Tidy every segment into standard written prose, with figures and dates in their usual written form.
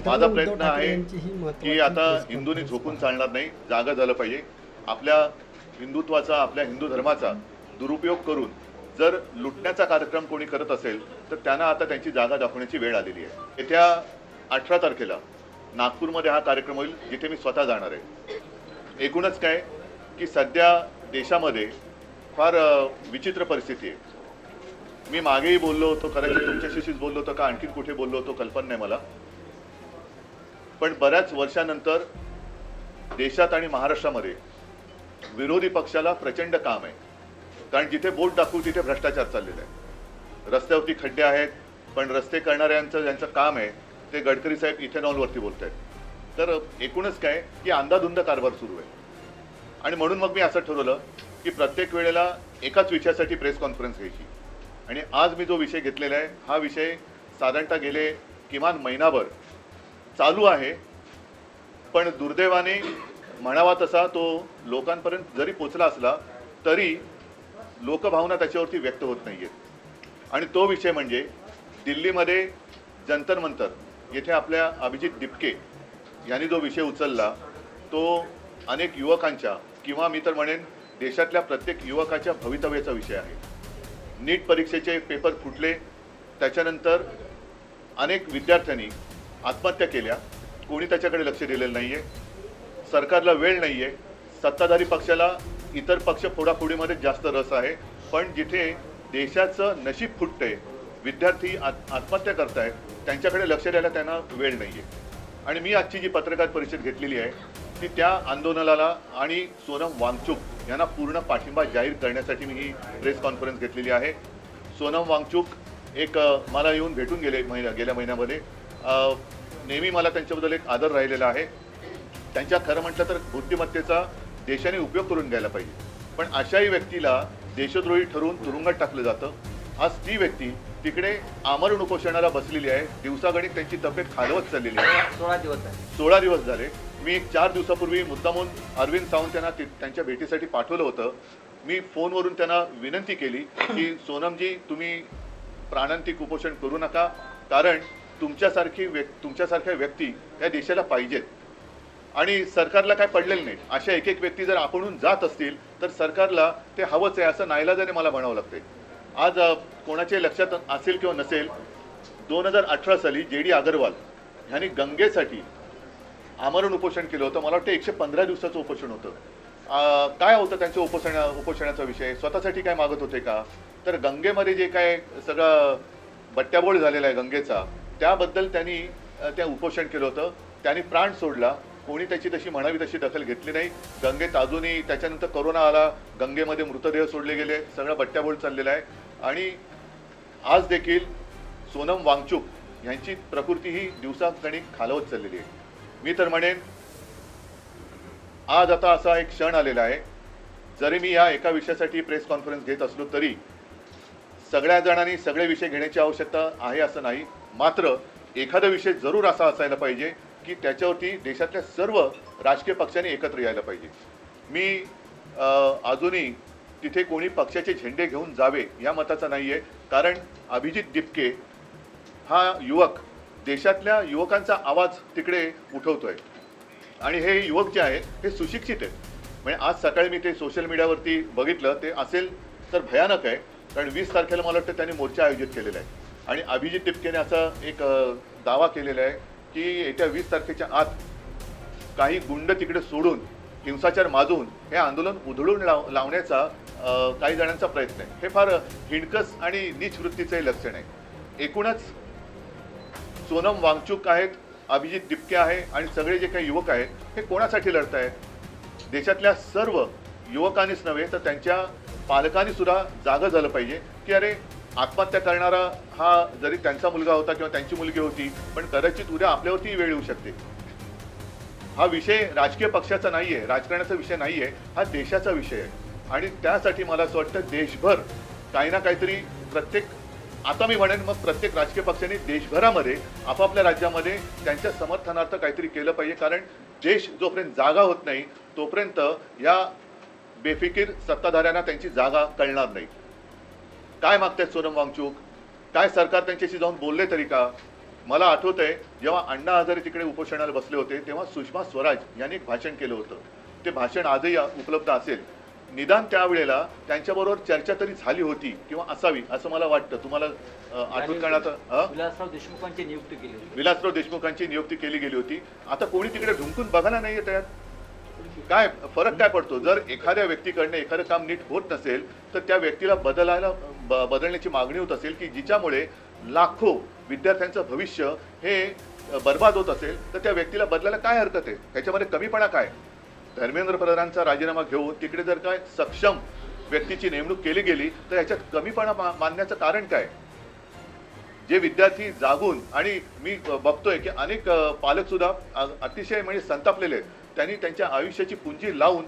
माझा प्रयत्न आहे की आता हिंदूंनी झोपून चालणार नाही, जागा झालं पाहिजे. आपल्या हिंदुत्वाचा, आपल्या हिंदू धर्माचा दुरुपयोग करून जर लुटण्याचा कार्यक्रम कोणी करत असेल तर त्यांना आता त्यांची जागा दाखवण्याची वेळ आलेली आहे. येत्या 18 तारखेला नागपूरमध्ये हा कार्यक्रम होईल, जिथे मी स्वतः जाणार आहे. एकूणच काय की सध्या देशामध्ये फार विचित्र परिस्थिती आहे. मी मागेही बोललो होतो, कदाचित तुमच्याशीच बोललो होतो का आणखीन कुठे बोललो होतो कल्पना नाही मला, पण बऱ्याच वर्षानंतर देशात आणि महाराष्ट्रामध्ये विरोधी पक्षाला प्रचंड काम आहे. कारण जिथे बोट दाखवू तिथे भ्रष्टाचार चाललेला आहे. रस्त्यावरती खड्डे आहेत, पण रस्ते करणाऱ्यांचं ज्यांचं काम आहे ते गडकरी साहेब इथेनॉलवरती बोलत आहेत. तर एकूणच काय की अंधाधुंद कारभार सुरू आहे. आणि म्हणून मग मी असं ठरवलं की प्रत्येक वेळेला एकाच विषयासाठी प्रेस कॉन्फरन्स घ्यायची. आणि आज मी जो विषय घेतलेला आहे हा विषय साधारणतः गेले किमान महिनाभर चालू आहे, पण दुर्दैवाने म्हणावा तसा तो लोकांपर्यंत जरी पोचला असला तरी लोकभावना त्याच्यावरती व्यक्त होत नाही आहेत. आणि तो विषय म्हणजे दिल्लीमध्ये जंतर मंतर येथे आपल्या अभिजित दिपके यांनी जो विषय उचलला तो अनेक युवकांच्या किंवा मी तर म्हणेन देशातल्या प्रत्येक युवकाच्या भवितव्याचा विषय आहे. नीट परीक्षेचे पेपर फुटले, त्याच्यानंतर अनेक विद्यार्थ्यांनी आत्महत्या केल्या. कोणी त्याच्याकडे लक्ष दिलेलं नाही आहे. सरकारला वेळ नाही आहे. सत्ताधारी पक्षाला इतर पक्ष फोडाफोडीमध्ये जास्त रस आहे. पण जिथे देशाचं नशीब फुटतंय, विद्यार्थी आत्महत्या करत आहेत, त्यांच्याकडे लक्ष द्यायला त्यांना वेळ नाही आहे. आणि मी आजची जी पत्रकार परिषद घेतलेली आहे ती त्या आंदोलनाला आणि सोनम वांगचुक यांना पूर्ण पाठिंबा जाहीर करण्यासाठी मी ही प्रेस कॉन्फरन्स घेतलेली आहे. सोनम वांगचुक एक मला येऊन भेटून गेल्या महिन्यामध्ये. नेहमी मला त्यांच्याबद्दल एक आदर राहिलेला आहे. त्यांच्या खरं म्हटलं तर बुद्धिमत्तेचा देशाने उपयोग करून घ्यायला पाहिजे. पण अशाही व्यक्तीला देशद्रोही ठरवून तुरुंगात टाकलं जातं. आज ती व्यक्ती तिकडे आमरण उपोषणाला बसलेली आहे. दिवसागणिक त्यांची तब्येत खालवत चाललेली आहे. 16 दिवस झाले. मी एक 4 दिवसापूर्वी मुद्दामून अरविंद सावंत यांना त्यांच्या भेटीसाठी पाठवलं होतं. मी फोनवरून त्यांना विनंती केली की सोनमजी तुम्ही प्राणांतिक उपोषण करू नका, कारण तुमच्यासारख्या व्यक्ती या देशाला पाहिजेत. आणि सरकारला काय पडलेलं नाही. अशा एक एक व्यक्ती जर आपणहून जात असतील तर सरकारला ते हवंच आहे असं नाईलाजाने मला म्हणावं लागते. आज कोणाच्या लक्षात असेल किंवा नसेल, 2018 साली JD अग्रवाल यांनी गंगेसाठी आमरण उपोषण केलं होतं. मला वाटतं 115 दिवसाचं उपोषण होतं. काय होतं त्यांचं उपोषणाचा विषय? स्वतःसाठी काय मागत होते का? तर गंगेमध्ये जे काय सगळं बट्ट्याबोळ झालेला आहे गंगेचा, त्याबद्दल त्यांनी त्या उपोषण केलं होतं. त्यांनी प्राण सोडला. कोणी त्याची तशी म्हणावी तशी दखल घेतली नाही. गंगेत अजूनही त्याच्यानंतर कोरोना आला, गंगेमध्ये मृतदेह सोडले गेले, सगळं बट्ट्याबोळ चाललेला आहे. आणि आज देखील सोनम वांगचुक यांची प्रकृती ही दिवसागणिक खालवत चाललेली आहे. मी तर म्हणेन आज आता असा एक क्षण आलेला आहे, जरी मी या एका विषयासाठी प्रेस कॉन्फरन्स घेत असलो तरी सगळ्या जणांनी सगळे विषय घेण्याची आवश्यकता आहे असं नाही. मात्र एखादा विषय जरूर असा असायला पाहिजे की त्याच्यावरती देशातल्या सर्व राजकीय पक्षांनी एकत्र यायला पाहिजे. मी अजूनही तिथे कोणी पक्षाचे झेंडे घेऊन जावे या मताचा नाही आहे. कारण अभिजित दिपके हा युवक देशातल्या युवकांचा आवाज तिकडे उठवतोय. आणि हे युवक जे आहेत हे सुशिक्षित आहेत. म्हणजे आज सकाळी मी ते सोशल मीडियावरती बघितलं, ते असेल तर भयानक आहे. कारण 20 तारखेला मला वाटतं त्यांनी मोर्चा आयोजित केलेला आहे. आणि अभिजित दिपकेने असा एक दावा केलेला आहे की येत्या 20 तारखेच्या आत काही गुंड तिकडे सोडून हिंसाचार माजून हे आंदोलन उधळून लावण्याचा काही जणांचा प्रयत्न आहे. हे फार हिणकस आणि नीच वृत्तीचे लक्षण आहे. एकूणच सोनम वांगचुक आहेत, अभिजित दिपके आहे आणि सगळे जे काही युवक आहेत हे कोणासाठी लढत आहेत? देशातल्या सर्व युवकांनीच नव्हे तर त्यांच्या पालकांनी सुद्धा जागं झालं पाहिजे की अरे आत्महत्या करणारा हा जरी त्यांचा मुलगा होता किंवा त्यांची मुलगी होती, पण कदाचित उद्या आपल्यावरती वेळ येऊ शकते. हा विषय राजकीय पक्षाचा नाही आहे, राजकारणाचा विषय नाही आहे, हा देशाचा विषय आहे. आणि त्यासाठी मला असं वाटतं देशभर काही ना काहीतरी आता मी म्हणेन मग प्रत्येक राजकीय पक्षाने देशभरामध्ये आपापल्या राज्यामध्ये त्यांच्या समर्थनार्थ काहीतरी केलं पाहिजे. कारण देश जोपर्यंत जागा होत नाही तोपर्यंत या बेफिकीर सत्ताधाऱ्यांना त्यांची जागा कळणार नाही. काय मागतायत सोनम वांगचुक? काय सरकार त्यांच्याशी जाऊन बोलले तरी का? मला आठवत आहे जेव्हा अण्णा हजारे तिकडे उपोषणाला बसले होते तेव्हा सुषमा स्वराज यांनी एक भाषण केलं होतं. ते भाषण आजही उपलब्ध असेल. निदान त्यावेळेला त्यांच्याबरोबर चर्चा तरी झाली होती किंवा असावी असं मला वाटतं. तुम्हाला आठवण करण्यात विलासराव देशमुखांची नियुक्ती केली होती. विलासराव देशमुखांची नियुक्ती केली गेली होती. आता कोणी तिकडे ढुंकून बघायला नाही येत. काय फरक काय पडतो? जर एखाद्या व्यक्तीकडनं एखादं काम नीट होत नसेल तर त्या व्यक्तीला बदलण्याची मागणी होत असेल की जिच्यामुळे लाखो विद्यार्थ्यांचं भविष्य हे बर्बाद होत असेल तर त्या व्यक्तीला बदलायला काय हरकत आहे? त्याच्यामध्ये कमीपणा काय? धर्मेंद्र प्रधानांचा राजीनामा घेऊन तिकडे जर काय सक्षम व्यक्तीची नेमणूक केली गेली तर याच्यात कमीपणा मानण्याचं कारण काय? जे विद्यार्थी जागून, आणि मी बघतोय की अनेक पालक सुद्धा अतिशय म्हणजे संतापलेले आहेत. त्यांनी त्यांच्या आयुष्याची पुंजी लावून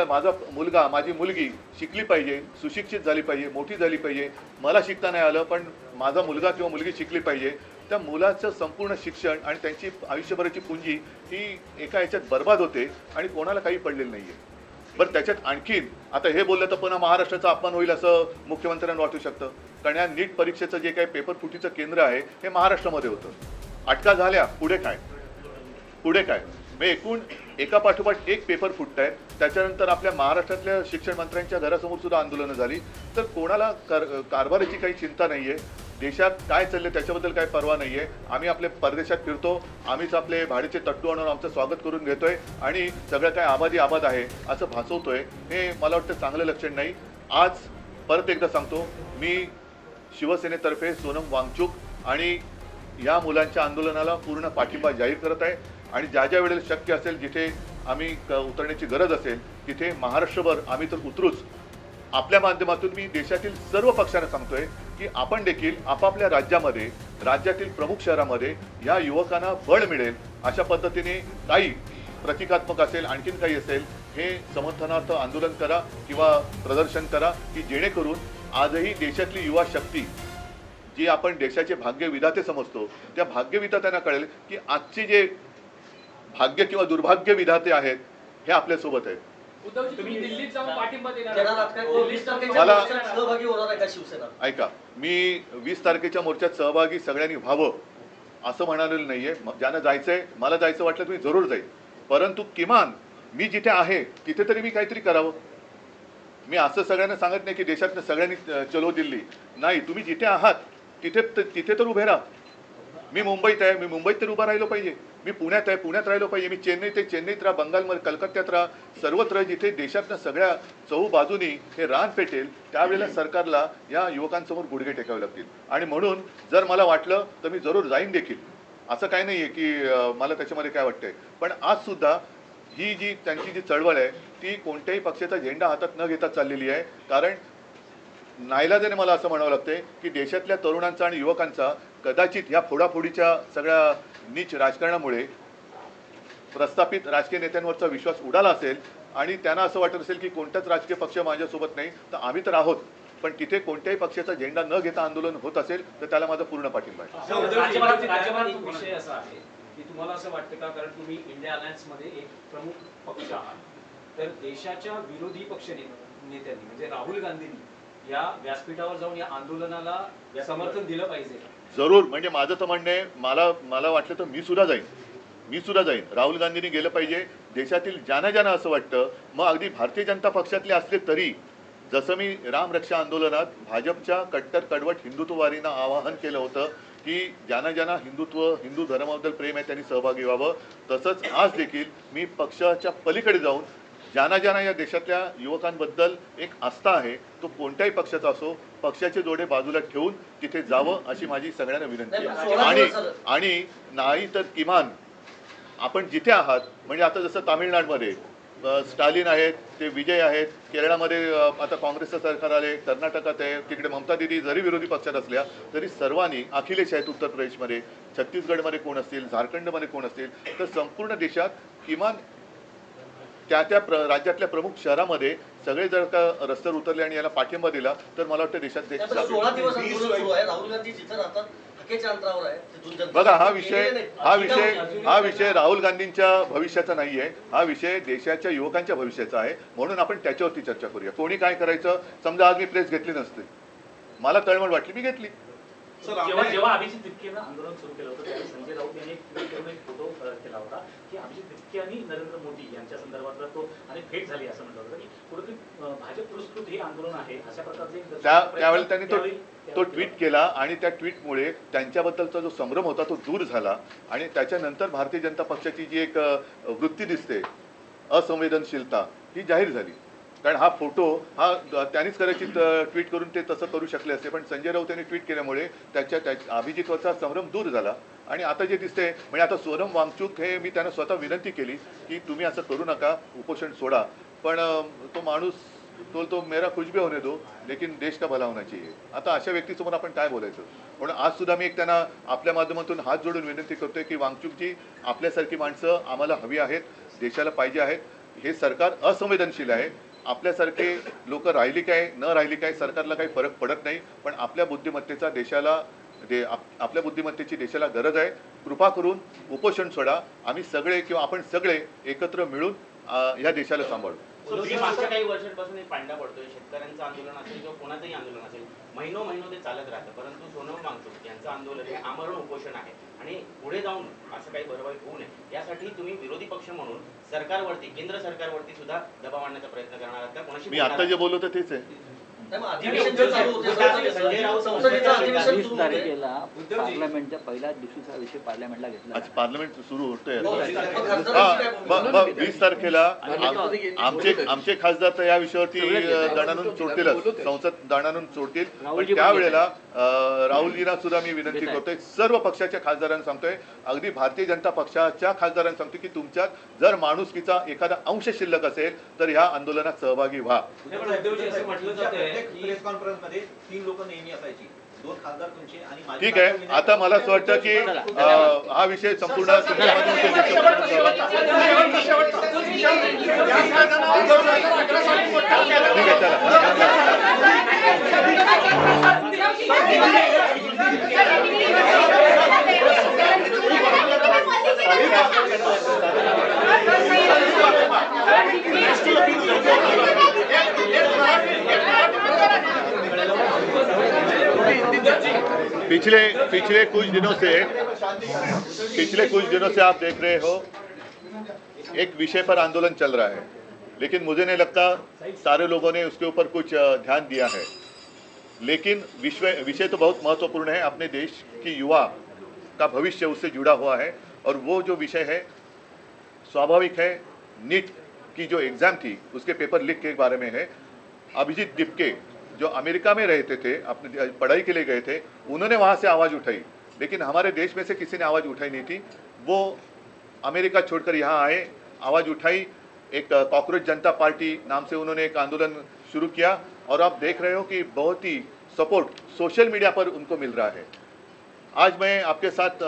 माझा मुलगा माझी मुलगी शिकली पाहिजे, सुशिक्षित झाली पाहिजे, मोठी झाली पाहिजे. मला शिकता नाही आलं पण माझा मुलगा किंवा मुलगी शिकली पाहिजे. त्या मुलाचं संपूर्ण शिक्षण आणि त्यांची आयुष्यभराची पुंजी ही एका याच्यात बर्बाद होते आणि कोणाला काही पडलेलं नाहीये. बरं, त्याच्यात आणखीन आता हे बोललं तर पुन्हा महाराष्ट्राचा अपमान होईल असं मुख्यमंत्र्यांना वाटू शकतं. कारण या नीट परीक्षेचं जे काही पेपर फुटीचं केंद्र आहे हे महाराष्ट्रामध्ये होतं. अटका झाल्या, पुढे काय? पुढे काय? एकूण एका पाठोपाठ एक पेपर फुटत आहेत. त्याच्यानंतर आपल्या महाराष्ट्रातल्या शिक्षण मंत्र्यांच्या घरासमोर सुद्धा आंदोलनं झाली. तर कोणाला कारभाराची काही चिंता नाहीये. देशात काय चाललंय त्याच्याबद्दल काही पर्वा नाहीये. आम्ही आपले परदेशात फिरतो, आम्हीच आपले भाडीचे तट्टू आणून आमचं स्वागत करून घेतोय आणि सगळं काय आबादी आबाद आहे असं भासवतोय. हे मला वाटतं चांगलं लक्षण नाही. आज परत एकदा सांगतो, मी शिवसेनेतर्फे सोनम वांगचूक आणि या मुलांच्या आंदोलनाला पूर्ण पाठिंबा जाहीर करत आहे. आणि ज्या ज्या वेळेला शक्य असेल, जिथे आम्ही उतरण्याची गरज असेल तिथे महाराष्ट्रभर आम्ही तर उतरूच. आपल्या माध्यमातून मी देशातील सर्व पक्षांना सांगतोय की आपण देखील आपापल्या राज्यामध्ये, राज्यातील प्रमुख शहरामध्ये या युवकांना बळ मिळेल अशा पद्धतीने काही प्रतिकात्मक असेल, आणखीन काही असेल, हे समर्थनार्थ आंदोलन करा किंवा प्रदर्शन करा की जेणेकरून आजही देशातली युवा शक्ती जी आपण देशाचे भाग्य विधाते समजतो त्या भाग्य विधात्यांना कळेल की आजचे जे भाग्य किंवा दुर्भाग्य विधाते आहेत हे आपल्यासोबत आहेत. ऐका, मी 20 तारखेच्या मोर्चात सहभागी सगळ्यांनी व्हावं असं म्हणालेलं नाहीये. ज्यांना जायचंय, मला जायचं वाटलं तुम्ही जरूर जाईल, परंतु किमान मी जिथे आहे तिथे तरी मी काहीतरी करावं. मी असं सगळ्यांना सांगत नाही की देशातनं सगळ्यांनी चलो दिल्ली. नाही, तुम्ही जिथे आहात तिथे तर उभे राहा. मी मुंबईत आहे, मी मुंबईत तर उभा राहिलो पाहिजे. मी पुण्यात आहे, पुण्यात राहिलो पाहिजे. मी चेन्नईत आहे, चेन्नईत राहा. बंगालमध्ये, कलकत्त्यात राहा. सर्वत्र जिथे देशातल्या सगळ्या चहूबाजूनी हे रान पेटेल त्यावेळेला सरकारला या युवकांसमोर गुडघे टेकावे लागतील. आणि म्हणून जर मला वाटलं तर मी जरूर जाईन देखील. असं काही नाही आहे की मला त्याच्यामध्ये काय वाटतंय. पण आज सुद्धा ही जी त्यांची जी चळवळ आहे ती कोणत्याही पक्षाचा झेंडा हातात न घेता चाललेली आहे. कारण नाईलाजाने मला असं म्हणावं लागतंय की देशातल्या तरुणांचा आणि युवकांचा कदाचित ह्या फोडाफोडीच्या सगळ्या नीच राजकारणामुळे प्रस्थापित राजकीय नेत्यांवरचा विश्वास उडाला असेल आणि त्यांना असं वाटत असेल की कोणताच राजकीय पक्ष माझ्यासोबत नाही, तर आम्ही तर आहोत. पण तिथे कोणत्याही पक्षाचा झेंडा न घेता आंदोलन होत असेल तर त्याला माझा पूर्ण पाठिंबा आहे. विषय असा आहे की तुम्हाला असं वाटतं का, कारण तुम्ही इंडिया अलायन्स मध्ये एक प्रमुख पक्ष आहात, तर देशाच्या विरोधी पक्ष नेत्यांनी म्हणजे राहुल गांधींनी या व्यासपीठावर जाऊन या आंदोलनाला समर्थन दिलं पाहिजे? जरूर. म्हणजे माझं तर म्हणणं आहे, मला वाटलं तर मी सुद्धा जाईन. राहुल गांधींनी गेलं पाहिजे. देशातील ज्यांना असं वाटतं, मग अगदी भारतीय जनता पक्षातले असले तरी, जसं मी रामरक्षा आंदोलनात भाजपच्या कट्टर कडवट हिंदुत्ववादींना आवाहन केलं होतं की ज्यांना हिंदू धर्माबद्दल प्रेम आहे त्यांनी सहभागी व्हावं, तसंच आज देखील मी पक्षाच्या पलीकडे जाऊन ज्यांना या देशातल्या युवकांबद्दल एक आस्था आहे, तो कोणत्याही पक्षाचा असो, पक्षाचे जोडे बाजूला ठेवून तिथे जावं अशी माझी सगळ्यांना विनंती आहे. आणि नाही तर किमान आपण जिथे आहात, म्हणजे आता जसं तामिळनाडूमध्ये स्टालिन आहेत, ते विजय आहेत, केरळामध्ये आता काँग्रेसचं सरकार आले, कर्नाटकात आहे, तिकडे ममता दिदी जरी विरोधी पक्षात असल्या तरी सर्वांनी, अखिलेश आहेत उत्तर प्रदेशमध्ये, छत्तीसगडमध्ये कोण असतील, झारखंडमध्ये कोण असतील, तर संपूर्ण देशात किमान त्या राज्यातल्या प्रमुख शहरामध्ये सगळे जर का रस्त्यावर उतरले आणि याला पाठिंबा दिला तर मला वाटतं देशात बघा हा विषय राहुल गांधींच्या भविष्याचा नाही आहे. हा विषय देशाच्या युवकांच्या भविष्याचा आहे. म्हणून आपण त्याच्यावरती चर्चा करूया. कोणी काय करायचं, समजा आज मी प्रेस घेतली नसते, मला तळमळ वाटली, मी घेतली. जेव्हा जेव्हा अभिजित दिपकेनं आंदोलन सुरू केलं होतं त्यावेळी संजय राऊत यांनी एक ट्विट करून एक फोटो केला होता की अभिजित दिपके आणि नरेंद्र मोदी यांच्या संदर्भातला तो आणि भेट झाली असं म्हटलं होतं की कुठेतरी भाजप पुरस्कृत हे आंदोलन आहे अशा प्रकारचे एक त्यावेळी त्यांनी तो ट्विट केला आणि त्या ट्विटमुळे त्यांच्याबद्दलचा जो संभ्रम होता तो दूर झाला आणि त्याच्यानंतर भारतीय जनता पक्षाची जी एक वृत्ती दिसते असंवेदनशीलता ही जाहीर झाली. कारण हा फोटो हा त्यांनीच कदाचित ट्विट करून ते तसं करू शकले असते, पण संजय राऊत यांनी ट्विट केल्यामुळे त्या अभिजितवरचा संभ्रम दूर झाला. आणि आता जे दिसते म्हणजे आता सोनम वांगचूक हे मी त्यांना स्वतः विनंती केली की तुम्ही असं करू नका, उपोषण सोडा, पण तो माणूस तो मेरा कुछ भी होने दो लेकिन देश का भला होना चाहिए. आता अशा व्यक्तीसमोर आपण काय बोलायचं. म्हणून आज सुद्धा मी एक त्यांना आपल्या माध्यमातून हात जोडून विनंती करतोय की वांगचूकजी आपल्यासारखी माणसं आम्हाला हवी आहेत, देशाला पाहिजे आहेत. हे सरकार असंवेदनशील आहे. आपल्यासारखे लोक राहिली काय न राहिली काय सरकारला काही फरक पडत नाही, पण आपल्या बुद्धिमत्तेचा आपल्या बुद्धिमत्तेची देशाला गरज आहे. कृपा करून उपोषण सोडा. आम्ही सगळे किंवा आपण सगळे एकत्र मिळून या देशाला सांभाळू. मागच्या काही वर्षांपासून एक पांडा पडतोय. शेतकऱ्यांचं आंदोलन असेल किंवा कोणाचंही आंदोलन असेल, महिनो ते चालत राहतं, परंतु सोनम वांगचूक यांचं आंदोलन हे आमरण उपोषण आहे आणि पुढे जाऊन असं काही बरवाईट होऊ नये यासाठी तुम्ही विरोधी पक्ष म्हणून सरकारवरती, केंद्र सरकारवरती सुद्धा दबाव आणण्याचा प्रयत्न करणार आहात का? कोणाशी मी आता जे बोललो तेच आहे. 20 तारखेला पार्लमेंटच्या पहिल्याच दिवशीचा विषय पार्लमेंटला घेतला. आज पार्लमेंट सुरू होतोय. 20 तारखेला आमचे खासदार तर या विषयावरती दाणानून सोडतीलच, संसद दाणानून सोडतील. पण त्यावेळेला राहुलजींना सुद्धा मी विनंती करतोय, सर्व पक्षाच्या खासदारांना सांगतोय, अगदी भारतीय जनता पक्षाच्या खासदारांना सांगतोय की तुमच्यात जर माणुसकीचा एखादा अंश शिल्लक असेल तर ह्या आंदोलनात सहभागी व्हा. प्रेस कॉन्फरन्स मध्ये 3 लोक नेहमी असायची, 2 खासदार तुमचे आणि माझे. ठीक आहे, आता मला असं वाटतं की हा विषय संपूर्ण पिछले कुछ दिनों से आप देख रहे हो एक विषय पर आंदोलन चल रहा है, लेकिन मुझे नहीं लगता सारे लोगों ने उसके ऊपर कुछ ध्यान दिया है. लेकिन विषय तो बहुत महत्वपूर्ण है. अपने देश की युवा का भविष्य उससे जुड़ा हुआ है और वो जो विषय है स्वाभाविक है. नीट की जो एग्ज़ाम थी उसके पेपर लीक के बारे में है. अभिजीत दिपके जो अमेरिका में रहते थे, अपने पढ़ाई के लिए गए थे, उन्होंने वहाँ से आवाज़ उठाई, लेकिन हमारे देश में से किसी ने आवाज़ उठाई नहीं थी. वो अमेरिका छोड़कर यहाँ आए, आवाज़ उठाई. एक कॉकरोच जनता पार्टी नाम से उन्होंने एक आंदोलन शुरू किया और आप देख रहे हो कि बहुत ही सपोर्ट सोशल मीडिया पर उनको मिल रहा है. आज मैं आपके साथ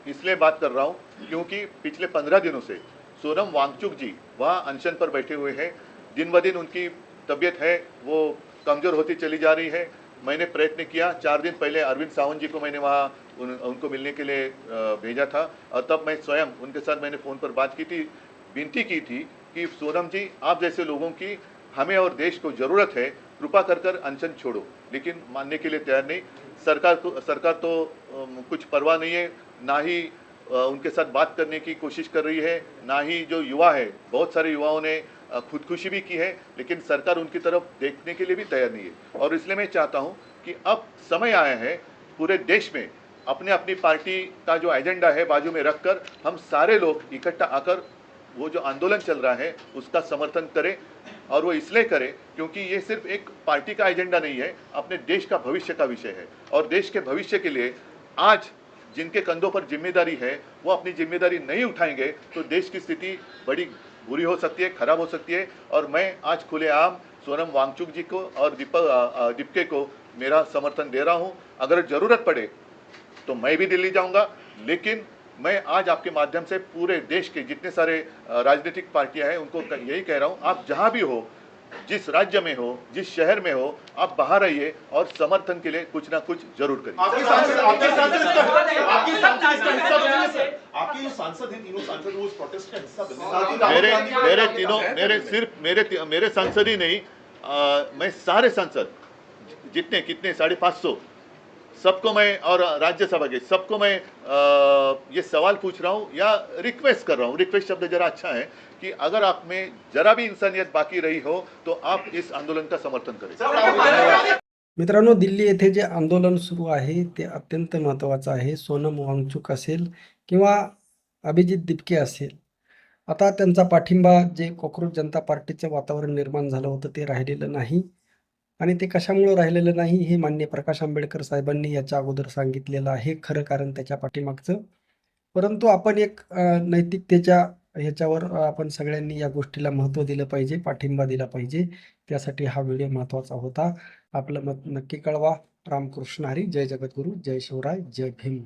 इसलिए बात कर रहा हूँ क्योंकि पिछले 15 दिनों से सोनम वांगचुक जी वहाँ अनशन पर बैठे हुए हैं. दिन ब दिन उनकी तबीयत है वो कमज़ोर होती चली जा रही है. मैंने प्रयत्न किया, 4 दिन पहले अरविंद सावंत जी को मैंने वहाँ उनको मिलने के लिए भेजा था और तब मैं स्वयं उनके साथ मैंने फ़ोन पर बात की थी, विनती की थी कि सोनम जी आप जैसे लोगों की हमें और देश को ज़रूरत है, कृपा कर अनशन छोड़ो. लेकिन मानने के लिए तैयार नहीं. सरकार तो कुछ परवाह नहीं है, ना ही उनके साथ बात करने की कोशिश कर रही है, ना ही जो युवा है, बहुत सारे युवाओं ने खुदकुशी भी की है, लेकिन सरकार उनकी तरफ देखने के लिए भी तैयार नहीं है. और इसलिए मैं चाहता हूं कि अब समय आया है पूरे देश में अपने अपनी पार्टी का जो एजेंडा है बाजू में रखकर हम सारे लोग इकट्ठा आकर वो जो आंदोलन चल रहा है उसका समर्थन करें. और वो इसलिए करें क्योंकि ये सिर्फ एक पार्टी का एजेंडा नहीं है, अपने देश का भविष्य का विषय है. और देश के भविष्य के लिए आज जिनके कंधों पर जिम्मेदारी है वो अपनी जिम्मेदारी नहीं उठाएंगे तो देश की स्थिति बड़ी बुरी हो सकती है, खराब हो सकती है. और मैं आज खुलेआम सोनम वांगचुक जी को और दिपके को मेरा समर्थन दे रहा हूं. अगर ज़रूरत पड़े तो मैं भी दिल्ली जाऊंगा, लेकिन मैं आज आपके माध्यम से पूरे देश के जितने सारे राजनीतिक पार्टियां हैं उनको यही कह रहा हूं, आप जहां भी हो, जिस राज्य में हो, जिस शहर में हो, आप बाहर आइए और समर्थन के लिए कुछ ना कुछ जरूर करिए. आपके जो सांसद हैं, तीनों सांसद वो इस प्रोटेस्ट का हिस्सा बने. मेरे सांसद ही नहीं, मैं सारे सांसद जितने कितने 550 सबको मैं और राज्यसभा के सबको मैं ये सवाल पूछ रहा हूँ या रिक्वेस्ट कर रहा हूँ। रिक्वेस्ट शब्द जरा अच्छा है कि अगर आप में जरा भी इंसानियत बाकी रही हो तो आप इस आंदोलन का समर्थन करें। मित्रांनो, दिल्ली येथे जे आंदोलन सुरू आहे ते अत्यंत महत्त्वाचं आहे. सोनम वांगचुक असेल किंवा अभिजित दिपके असेल, आता त्यांचा पाठिंबा जे कॉकरोच जनता पार्टीचं वातावरण निर्माण झालं होतं ते राहिलेलं नाही. आणि ते कशामुळं राहिलेलं नाही हे माननीय प्रकाश आंबेडकर साहेबांनी याच्या अगोदर सांगितलेलं आहे खरं कारण त्याच्या पाठीमागचं. परंतु आपण एक नैतिकतेच्या ह्याच्यावर आपण सगळ्यांनी या गोष्टीला महत्त्व दिलं पाहिजे, पाठिंबा दिला पाहिजे. त्यासाठी हा व्हिडिओ महत्त्वाचा होता. आपलं मत नक्की कळवा. रामकृष्ण हरी. जय जगद्गुरू. जय शिवराय. जय भीम.